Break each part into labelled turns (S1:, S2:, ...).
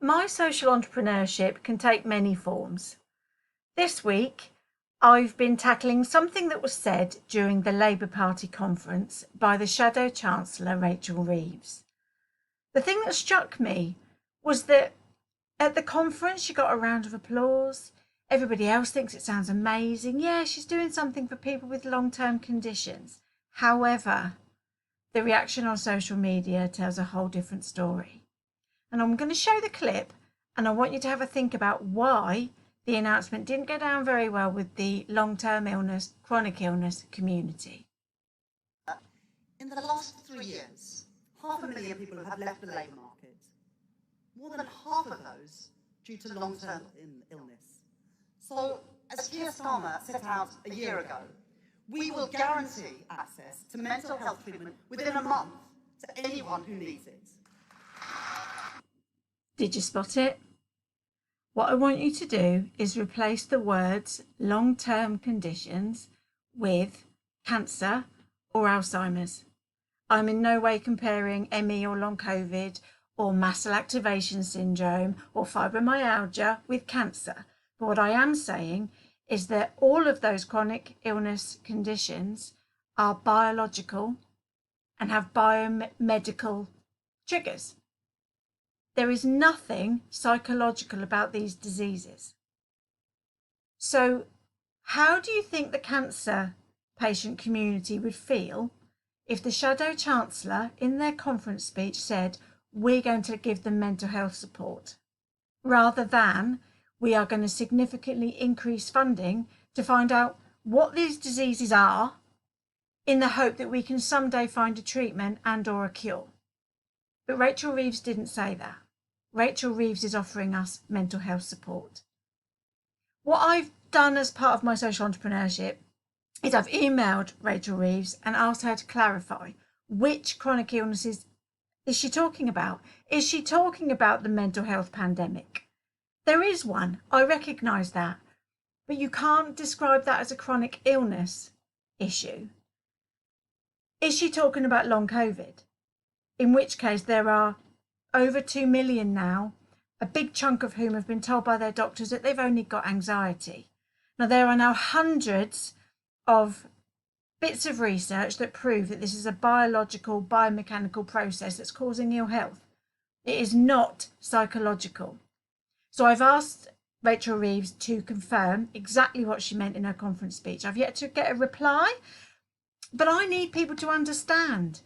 S1: My social entrepreneurship can take many forms. This week, I've been tackling something that was said during the Labour Party conference by the Shadow Chancellor, Rachel Reeves. The thing that struck me was that at the conference, she got a round of applause. Everybody else thinks it sounds amazing. Yeah, she's doing something for people with long-term conditions. However, the reaction on social media tells a whole different story. And I'm going to show the clip, and I want you to have a think about why the announcement didn't go down very well with the long-term illness, chronic illness community.
S2: In the last 3 years, 500,000 people have left the labour market. More than half of those due to long-term illness. So, as Keir Starmer set out a year ago, we will guarantee access to mental health treatment within a month to anyone who needs it.
S1: Did you spot it? What I want you to do is replace the words long-term conditions with cancer or Alzheimer's. I'm in no way comparing ME or long COVID or muscle activation syndrome or fibromyalgia with cancer. But what I am saying is that all of those chronic illness conditions are biological and have biomedical triggers. There is nothing psychological about these diseases. So how do you think the cancer patient community would feel if the Shadow Chancellor in their conference speech said, we're going to give them mental health support, rather than we are going to significantly increase funding to find out what these diseases are in the hope that we can someday find a treatment and or a cure? But Rachel Reeves didn't say that. Rachel Reeves is offering us mental health support. What I've done as part of my social entrepreneurship is I've emailed Rachel Reeves and asked her to clarify which chronic illnesses is she talking about. Is she talking about the mental health pandemic? There is one, I recognise that, but you can't describe that as a chronic illness issue. Is she talking about long COVID? In which case there are over 2 million now, a big chunk of whom have been told by their doctors that they've only got anxiety. Now, there are now hundreds of bits of research that prove that this is a biological, biomechanical process that's causing ill health. It is not psychological. So I've asked Rachel Reeves to confirm exactly what she meant in her conference speech. I've yet to get a reply, but I need people to understand.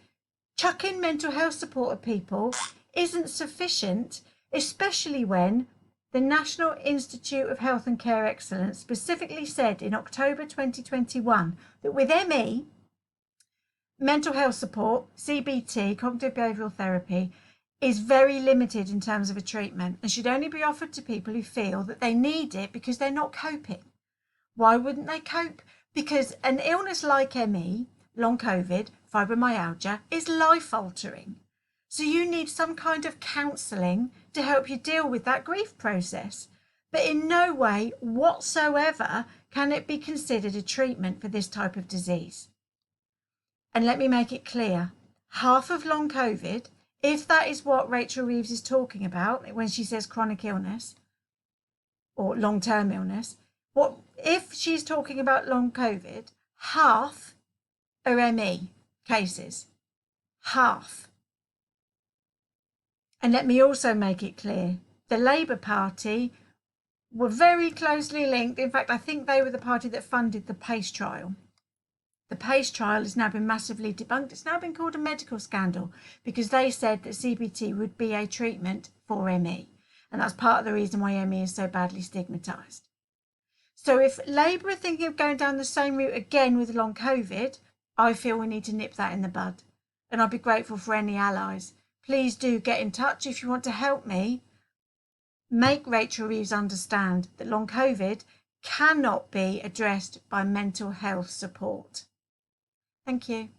S1: Chucking mental health support at people isn't sufficient, especially when the National Institute of Health and Care Excellence specifically said in October 2021 that with ME, mental health support, CBT, cognitive behavioural therapy, is very limited in terms of a treatment and should only be offered to people who feel that they need it because they're not coping. Why wouldn't they cope? Because an illness like ME, long COVID, fibromyalgia, is life-altering. So you need some kind of counselling to help you deal with that grief process. But in no way whatsoever can it be considered a treatment for this type of disease. And let me make it clear, half of long COVID, if that is what Rachel Reeves is talking about when she says chronic illness or long-term illness, if she's talking about long COVID, half are ME cases. Half. And let me also make it clear, the Labour Party were very closely linked. In fact, I think they were the party that funded the PACE trial. The PACE trial has now been massively debunked. It's now been called a medical scandal because they said that CBT would be a treatment for ME. And that's part of the reason why ME is so badly stigmatised. So if Labour are thinking of going down the same route again with long COVID, I feel we need to nip that in the bud. And I'd be grateful for any allies. Please do get in touch if you want to help me make Rachel Reeves understand that long COVID cannot be addressed by mental health support. Thank you.